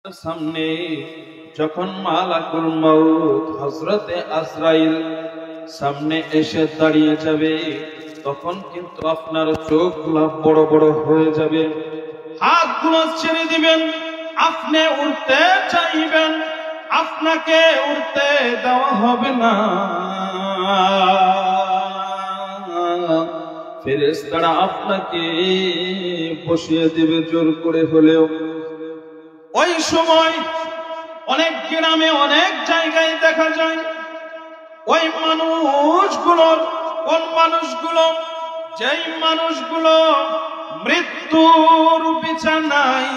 সামনে যখন মালাকুল মউত হযরতে আজরাইল সামনে এসে দাঁড়িয়ে যাবে, তখন কিন্তু আপনার চোখগুলো বড় বড় হয়ে যাবে, হাতগুলো ছেড়ে দিবেন, আপনি উঠতে চাইবেন, আপনাকে উঠতে দেওয়া হবে না। ফেরেশতারা আপনাকে বসিয়ে দেবে জোর করে হলেও। ওই সময় অনেক গ্রামে অনেক জায়গায় দেখা যায় ওই মানুষগুলোর, কোন মানুষগুলো, যেই মানুষগুলো মৃত্যুর বিছানায়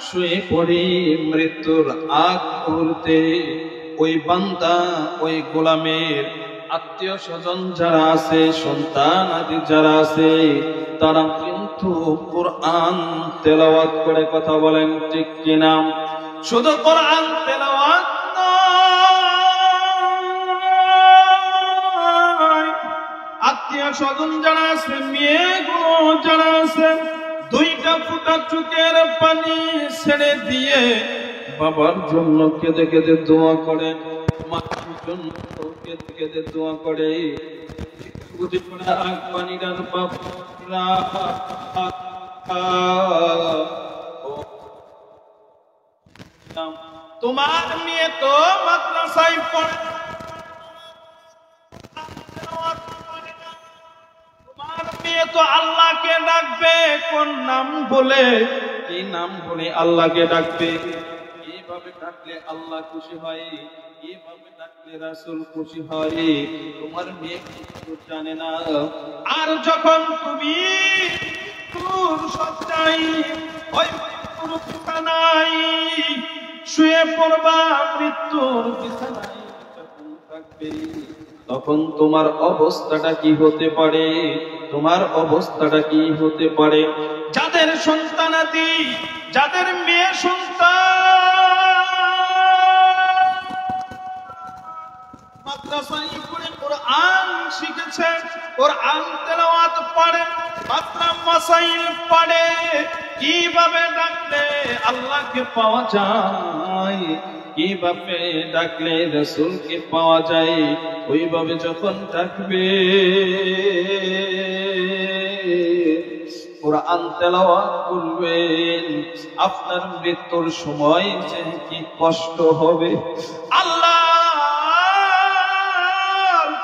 শুয়ে পড়ে মৃত্যুর আগ মুহূর্তে ওই বান্দা, ওই গোলামের আত্মীয় স্বজন যারা আছে, সন্তান আদি যারা আছে, তারা কিন্তু কোরআন তেলাওয়াত করে। কথা বলেন ঠিক কিনা? শুধু কোরআন তেলাওয়াত নয়, আত্মীয় স্বজন যারা আছে, মেয়েগুলো যারা আছে, দুইটা ফুটা চোখের পানি ছেড়ে দিয়ে বাবার জন্য কেঁদে কেঁদে দোয়া করে, মায়ের জন্য কেঁদে কেঁদে দোয়া করে। পানিটার বাপরা তোমার মেয়ে তো মাদ্রাসায় পড়ে, তোমার মেয়ে তো আল্লাহকে ডাকবে, কোন নাম বলে, কি নাম বলে আল্লাহকে ডাকবে? এইভাবে ডাকলে আল্লাহ খুশি হয়, এইভাবে ডাকলে রাসূল খুশি হয়। তোমার মেয়ে কিছু জানে না। আর যখন তুমি তোর সচ্চাই ওই মৃত্যুর বিছানায় শুয়ে পড়বা, মৃত্যুর বিছানায় যখন থাকবে, তখন তোমার অবস্থাটা কি হতে পারে? তোমার অবস্থাটা কি হতে পারে? যাদের সন্তানাদি, যাদের মেয়ে সন্তান মাদ্রাসায় পড়ে কোরআন শিখেছে, কোরআন তেলাওয়াত পড়ে, মাত্রা মাসাইল পড়ে, কিভাবে ডাকলে আল্লাহকে পাওয়া যায়, কিভাবে ডাকলে রাসূলকে পাওয়া যায়, ওইভাবে যখন ডাকবে, কোরআন তেলাওয়াত করবেন, আপনার মৃত্যুর সময় যে কি কষ্ট হবে। আল্লাহর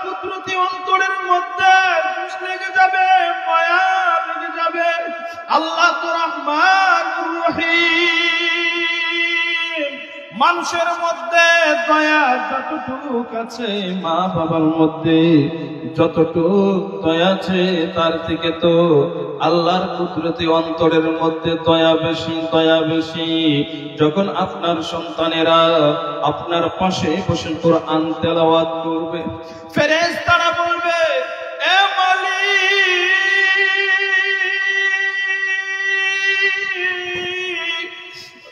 কুদরতি অন্তরের মধ্যে খুশ লেগে যাবে, মায়া লেগে যাবে। আল্লাহ তো রহমানুর রহিম, মানুষের মধ্যে দয়া যতটুক আছে, মা বাবার মধ্যে যতটুক দয়া আছে, তার থেকে তো আল্লাহর কুদরতি অন্তরের মধ্যে দয়া বেশি, দয়া বেশি। যখন আপনার সন্তানেরা আপনার পাশে বসে কোরআন তেলাওয়াত করবে, ফেরেশতারা বলবে, এ মালিক,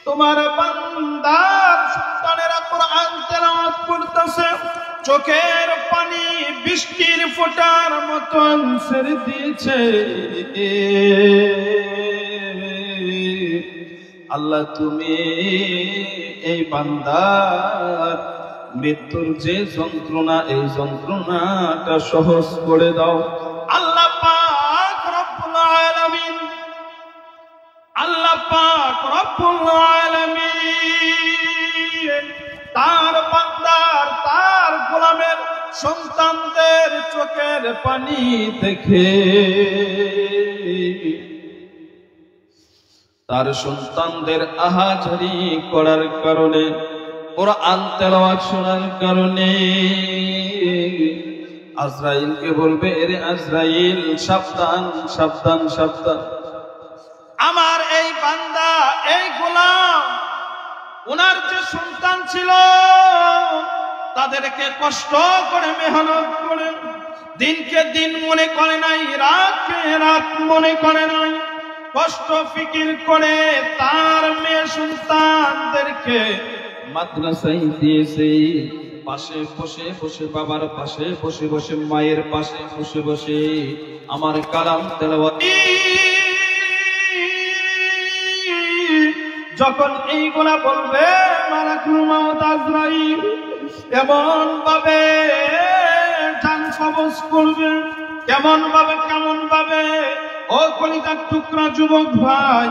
তোমার বান্দার সন্তানেরা কোরআন তেলাওয়াত করতেছে, চোখের পানি বৃষ্টির ফোঁটার মতন ছেড়ে দিয়েছে। আল্লাহ তুমি এই বান্দার মৃত্যুর যে যন্ত্রণা, এই যন্ত্রণাটা সহজ করে দাও। আল্লাহ পাক রব্বুল আলামিন, আল্লাহ পাক রব্বুল আলামিন তার বান্দার, তার গোলামের সন্তানদের চোখের পানি দেখে, তার সন্তানদের আহাজারি করার কারণে, কোরআন তেলাওয়াত শোনার কারণে আজরাইলকে বলবে, এরে আজরাইল, সাবধান সাবধান সাবধান, আমার এই বান্দা, এই গোলাম, ওনার যে সন্তান ছিল, তাদেরকে কষ্ট করে মেহনত করে দিনকে দিন মনে করে নাই, রাতকে রাত মনে করে নাই, কষ্ট ফিকির করে তার মেয়ে সন্তানদেরকে মাদ্রাসায় দিয়েছে। পাশে বসে বসে, বাবার পাশে বসে বসে, মায়ের পাশে বসে বসে আমার কালাম তেলাওয়াত যখন এইগুলা বলবে মালাকুল মাউত আজরাইল এমন ভাবে জান কবজ করবে, কেমন ভাবে ও কলিজার টুকরা যুবক ভাই,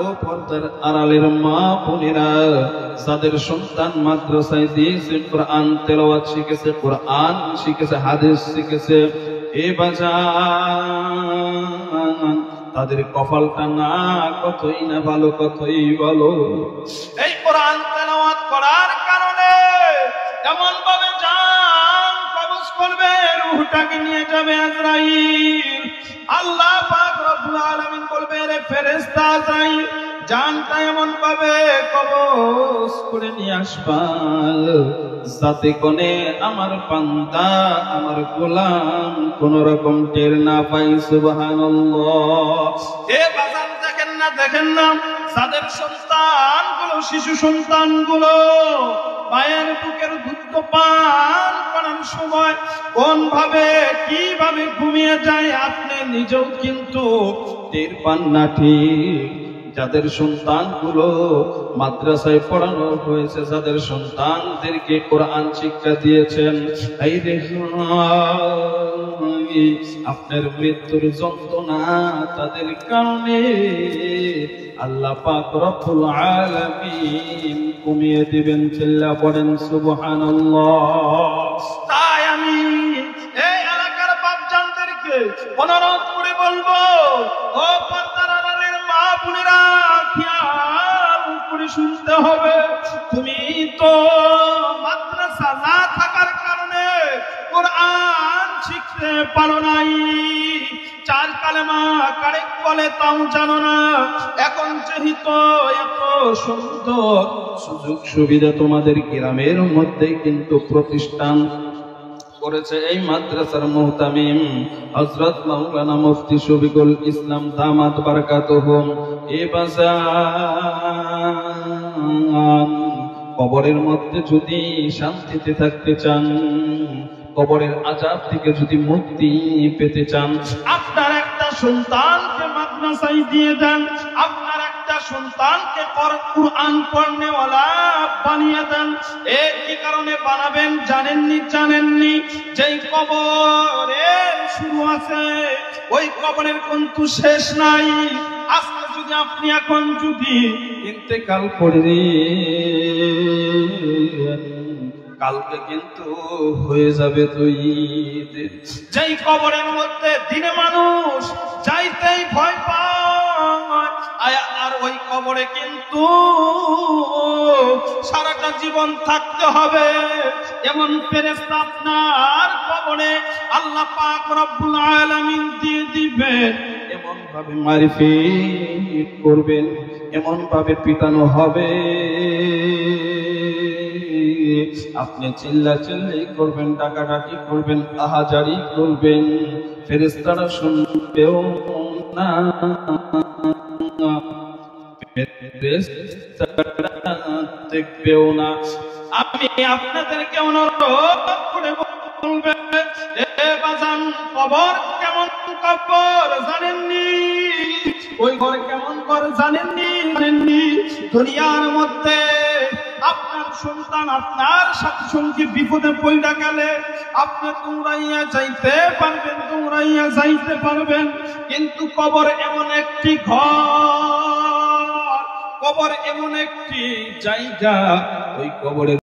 ও পর্দার আড়ালের মা বোনেরা, যাদের সন্তান মাদ্রাসায় দিয়েছে, কোরআন তেলাওয়াত শিখেছে, কোরআন শিখেছে, হাদিস শিখেছে, এ বাজান তাদের কপালটা না কতই না ভালো, কতই ভালো। এই কোরআন তেলাওয়াত করার কারণে এমন ভাবে জান কবজ করবে, রূহটাকে নিয়ে যাবে আজরাইল। আল্লাহ পাক রব্বুল আলামিন বলবে, রে ফেরেশতা আজরাইল জানটা এমন ভাবে কবজ করে নিয়ে আসবা যাতে কোনে আমার বান্দা, আমার গোলাম কোন রকম টের না পাই। সুবহানাল্লাহ। এ বাজান দেখেন না যাদের সন্তানগুলো, শিশু সন্তানগুলো মায়ের বুকের দুধ পান করার সময় কোন ভাবে কিভাবে ঘুমিয়ে যায় আপনি নিজেও কিন্তু টের পান না। ঠিক যাদের সন্তানগুলো মাদ্রাসায় পড়ানো হয়েছে, যাদের সন্তানদেরকে কোরআন শিক্ষা দিয়েছেন, এই আপনার মৃত্যুর যন্ত্রণা তাদের কারণে আল্লাহ পাক রব্বুল আলামিন কমিয়ে দিবেন। চিল্লা পড়েন সুবহানাল্লাহ। তাই আমি এই এলাকার বাপজানদেরকে অনুরোধ করে বলবো, ও পর্দার আড়ালের মা বোনেরা, খেয়াল করে শুনতে হবে। তুমি তো মাদ্রাসা না থাকার কারণে কোরআন শিখতে পারো নাই, চার কালেমা কারেক্ট বলে তাও জানো না। এখন যেহেতু এত সুন্দর সুযোগ সুবিধা তোমাদের গ্রামের মধ্যে কিন্তু প্রতিষ্ঠান করেছে এই মাদ্রাসার মুহতামিম হযরত মাওলানা মুফতি শফিকুল ইসলাম দামাত বারাকাতুহুম, এ বাজান কবরের মধ্যে যদি শান্তিতে থাকতে চান, কবরের আযাব থেকে যদি মুক্তি পেতে চান, আপনার একটা সন্তানকে মাদ্রাসায় দিয়ে দেন, আপনার একটা সন্তানকে কোরআন পড়নেওয়ালা বানিয়ে দেন। এ কি কারণে বানাবেন জানেননি? যেই কবরের শুরু আছে ওই কবরের কিন্তু শেষ নাই। আজকে যদি আপনি এখন যদি ইন্তেকাল করে কালকে কিন্তু হয়ে যাবে তুই। যেই কবরের মধ্যে দিনে মানুষ যাইতেই ভয় পায়, আর ওই কবরে কিন্তু সারাটা জীবন থাকতে হবে। এমন ফেরেশতা আপনার কবরে আল্লাহ পাক রব্বুল আলামিন দিয়ে দিবেন, এমন ভাবে মারফিক করবেন, এমন ভাবে পিটানো হবে, আপনি চিল্লাচিল্লি করবেন, ডাকাডাকি করবেন, আহাজারি করবেন, ফেরেশতারা শুনবেও না, ফেরেশতারা দেখবেও না। আমি আপনাদেরকে অনুরোধ করে বলবেন, এ বাজান কবর কেমন কবর জানেননি? ওই ঘর কেমন ঘর জানেননি? দুনিয়ার মধ্যে আপনার সন্তান আপনার সাথে সঙ্গে বিপদে পড়ে গেলে আপনি দৌড়াইয়া যাইতে পারবেন, কিন্তু কবর এমন একটি ঘর, কবর এমন একটি জায়গা, ওই কবরের